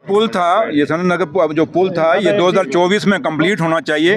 पुल था ये सनत नगर जो पुल था ये 2024 में कंप्लीट होना चाहिए।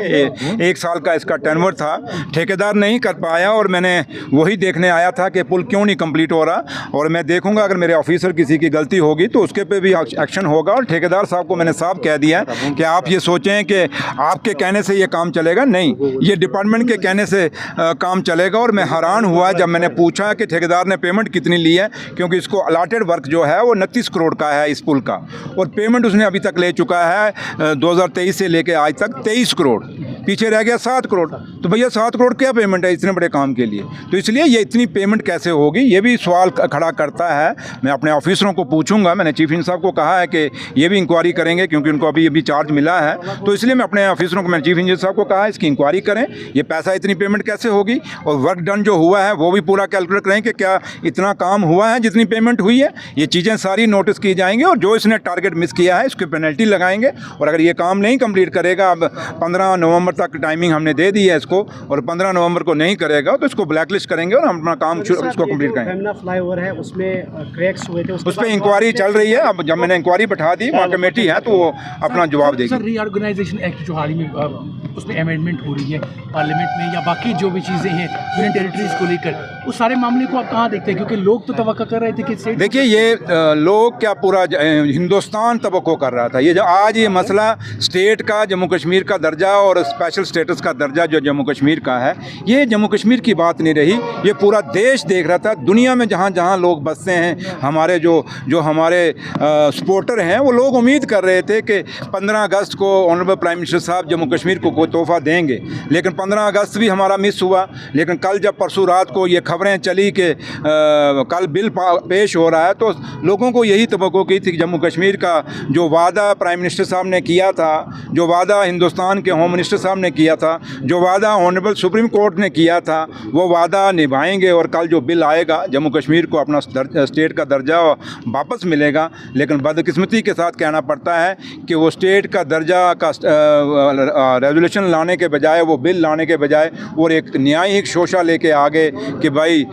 एक साल का इसका टर्नओवर था, ठेकेदार नहीं कर पाया और मैंने वही देखने आया था कि पुल क्यों नहीं कंप्लीट हो रहा। और मैं देखूंगा अगर मेरे ऑफिसर किसी की गलती होगी तो उसके पे भी एक्शन होगा। और ठेकेदार साहब को मैंने साफ कह दिया कि आप ये सोचें कि आपके कहने से ये काम चलेगा, नहीं, ये डिपार्टमेंट के कहने से काम चलेगा। और मैं हैरान हुआ जब मैंने पूछा कि ठेकेदार ने पेमेंट कितनी ली है, क्योंकि इसको अलाटेड वर्क जो है वो 29 करोड़ का है इस पुल का, और पेमेंट उसने अभी तक ले चुका है 2023 से लेके आज तक 23 करोड़, पीछे रह गया 7 करोड़। तो भैया 7 करोड़ क्या पेमेंट है इतने बड़े काम के लिए? तो इसलिए ये इतनी पेमेंट कैसे होगी, ये भी सवाल खड़ा करता है। मैं अपने ऑफिसरों को पूछूंगा, मैंने चीफ इंजीनियर साहब को कहा है कि ये भी इंक्वायरी करेंगे, क्योंकि उनको अभी चार्ज मिला है। तो इसलिए मैं अपने ऑफिसरों को, मैंने चीफ इंजीनियर साहब को कहा है इसकी इंक्वायरी करें, ये पैसा इतनी पेमेंट कैसे होगी, और वर्क डन जो हुआ है वो भी पूरा कैलकुलेट करें कि क्या इतना काम हुआ है जितनी पेमेंट हुई है। ये चीज़ें सारी नोटिस की जाएंगी, और जो इसने टारगेट मिस किया है इसकी पेनल्टी लगाएंगे। और अगर ये काम नहीं कंप्लीट करेगा, अब 15 नवंबर तक टाइमिंग हमने दे दी है इसको, और 15 नवंबर को नहीं करेगा तो इसको ब्लैकलिस्ट करेंगे और हम अपना काम इसको कंप्लीट करेंगे। फ्लाईओवर है उसमें क्रैक्स हुए थे, उस पर इंक्वायरी चल रही है। अब जब मैंने इंक्वायरी बैठा दी, वहाँ कमेटी है तो वो अपना जवाब देगी। सर, रीऑर्गेनाइजेशन एक्ट जो हाल ही में उसमें अमेंडमेंट हो रही है पार्लियामेंट में, या बाकी जो भी चीज़ें हैं यूनियन टेरिटरीज को लेकर, उस सारे मामले को आप कहाँ देखते हैं? क्योंकि लोग तो तवक्को कर रहे थे कि स्टेट, देखिए ये लोग क्या पूरा हिंदुस्तान तवक्को कर रहा था। ये जो आज ये मसला स्टेट का, जम्मू कश्मीर का दर्जा और स्पेशल स्टेटस का दर्जा जो जम्मू कश्मीर का है, ये जम्मू कश्मीर की बात नहीं रही, ये पूरा देश देख रहा था। दुनिया में जहाँ जहाँ लोग बसते हैं, हमारे जो हमारे सपोर्टर हैं, वो लोग उम्मीद कर रहे थे कि 15 अगस्त को ऑनरेबल प्राइम मिनिस्टर साहब जम्मू कश्मीर को कोई तोहफा देंगे। लेकिन 15 अगस्त भी हमारा मिस हुआ। लेकिन कल जब परसों रात को ये खबरें चली कि कल बिल पेश हो रहा है, तो लोगों को यही तवक्को की थी कि जम्मू कश्मीर का जो वादा प्राइम मिनिस्टर साहब ने किया था, जो वादा हिंदुस्तान के होम मिनिस्टर साहब ने किया था, जो वादा ऑनरेबल सुप्रीम कोर्ट ने किया था, वो वादा निभाएंगे। और कल जो बिल आएगा, जम्मू कश्मीर को अपना स्टेट का दर्जा वापस मिलेगा। लेकिन बदकिस्मती के साथ कहना पड़ता है कि वो स्टेट का दर्जा का रेजोल्यूशन लाने के बजाय, वो बिल लाने के बजाय, और एक न्यायिक शोषा लेके आ गए कि भाई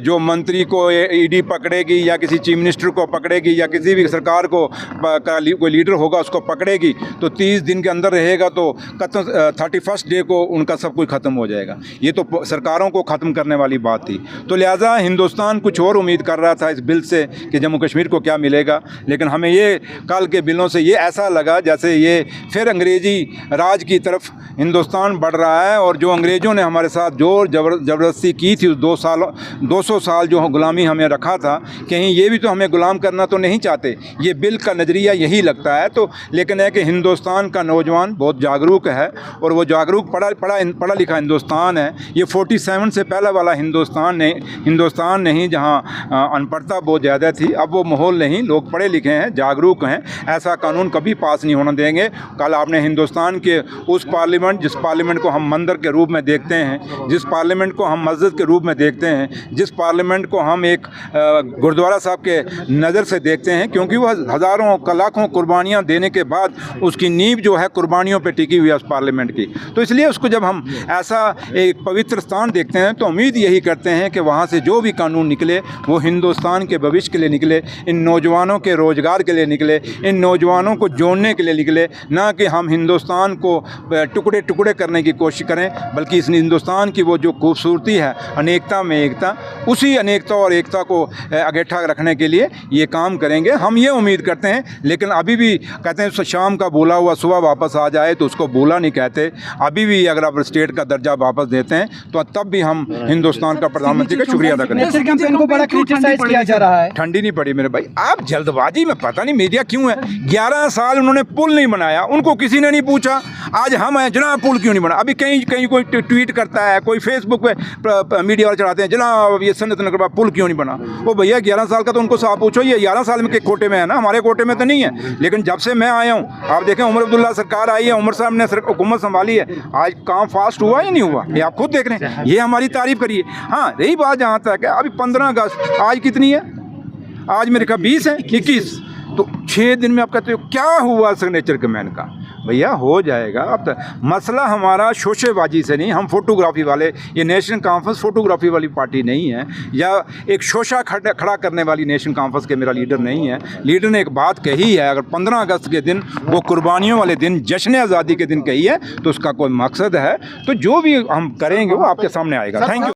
जो मंत्री को ईडी पकड़ेगी या किसी चीफ मिनिस्टर को पकड़ेगी या किसी भी सरकार को कोई लीडर होगा उसको पकड़ेगी, तो 30 दिन के अंदर रहेगा तो 31 डे को उनका सब कुछ ख़त्म हो जाएगा। ये तो सरकारों को ख़त्म करने वाली बात थी। तो लिहाजा हिंदुस्तान कुछ और उम्मीद कर रहा था इस बिल से कि जम्मू कश्मीर को क्या मिलेगा। लेकिन हमें ये कल के बिलों से ये ऐसा लगा जैसे ये फिर अंग्रेज़ी राज की तरफ हिंदुस्तान बढ़ रहा है। और जो अंग्रेज़ों ने हमारे साथ जोर ज़बरदस्ती की थी, उस 200 साल जो गुलामी हमें रखा था, कहीं ये भी तो हमें गुलाम करना तो नहीं चाहते। ये बिल का नज़रिया यही लगता है। तो लेकिन है कि हिंदुस्तान का नौजवान बहुत जागरूक है, और वो जागरूक पढ़ा लिखा हिंदुस्तान है। ये 47 से पहले वाला हिंदुस्तान नहीं जहाँ अनपढ़ता बहुत ज़्यादा थी। अब वो माहौल नहीं, लोग पढ़े लिखे हैं, जागरूक हैं। ऐसा कानून कभी पास नहीं होने देंगे। कल आपने हिंदुस्तान के उस पार्लियामेंट, जिस पार्लियामेंट को हम मंदिर के रूप में देखते हैं, जिस पार्लियामेंट को हम मस्जिद के रूप में देखते हैं, जिस पार्लियामेंट को हम एक गुरुद्वारा साहब के नज़र से देखते हैं, क्योंकि वो हज़ारों लाखों कुर्बानियाँ देने के बाद उसकी नींव जो है कुर्बानियों पर टिकी हुई है उस पार्लियामेंट की। तो इसलिए उसको जब हम ऐसा एक पवित्र स्थान देखते हैं तो उम्मीद यही करते हैं कि वहाँ से जो भी कानून निकले वो हिंदुस्तान के भविष्य के लिए निकले, इन नौजवानों के रोज़गार के लिए निकले, इन नौजवानों को जोड़ने के लिए निकले, ना कि हम हिंदुस्तान को टुकड़े टुकड़े करने की कोशिश करें। बल्कि इस हिंदुस्तान की वो जो खूबसूरती है, अनेकता में एकता, उसी अनेकता और एकता को अगेठा रखने के लिए ये काम करेंगे, हम ये उम्मीद करते हैं। लेकिन अभी भी कहते हैं शाम का बोला हुआ सुबह वापस आ जाए, तो उसको बोला नहीं कहते। अभी भी अगर आप स्टेट का दर्जा वापस देते हैं तो तब भी हम हिंदुस्तान का प्रधानमंत्री का शुक्रिया अदा करें। को बड़ा क्रिटिसाइज किया जा रहा है। ठंडी नहीं पड़ी मेरे भाई, आप जल्दबाजी में, पता नहीं मीडिया क्यों है। 11 साल उन्होंने पुल नहीं बनाया, उनको किसी ने नहीं पूछा। आज हम हैं जनाब पुल क्यों नहीं बना। अभी कहीं कोई ट्वीट करता है, कोई फेसबुक पे मीडिया वाले चढ़ाते हैं जनाब ये सनत नगर पुल क्यों नहीं बना। वो भैया 11 साल का तो उनको साफ पूछो, ये 11 साल में के कोटे में है ना, हमारे कोटे में तो नहीं है। लेकिन जब से मैं आया हूँ, आप देखें उमर अब्दुल्ला सरकार आई है, उमर साहब ने हुकूमत संभाली है, आज काम फास्ट हुआ या नहीं हुआ, ये आप खुद देख रहे हैं। ये हमारी तारीफ करिए। हाँ, रही बात जहाँ तक है, अभी 15 अगस्त आज कितनी है, आज मेरे ख्याल 20 है, 21, तो 6 दिन में आप कहते हो क्या हुआ सिग्नेचर कमेंट का। भैया हो जाएगा। अब मसला हमारा शोशेबाजी से नहीं, हम फोटोग्राफी वाले, ये नेशनल कॉन्फ्रेंस फोटोग्राफी वाली पार्टी नहीं है, या एक शोशा खड़ा करने वाली नेशनल कॉन्फ्रेंस के मेरा लीडर नहीं है। लीडर ने एक बात कही है, अगर 15 अगस्त के दिन वो कुर्बानियों वाले दिन, जश्न आज़ादी के दिन कही है, तो उसका कोई मकसद है, तो जो भी हम करेंगे वो आपके सामने आएगा। Thank you.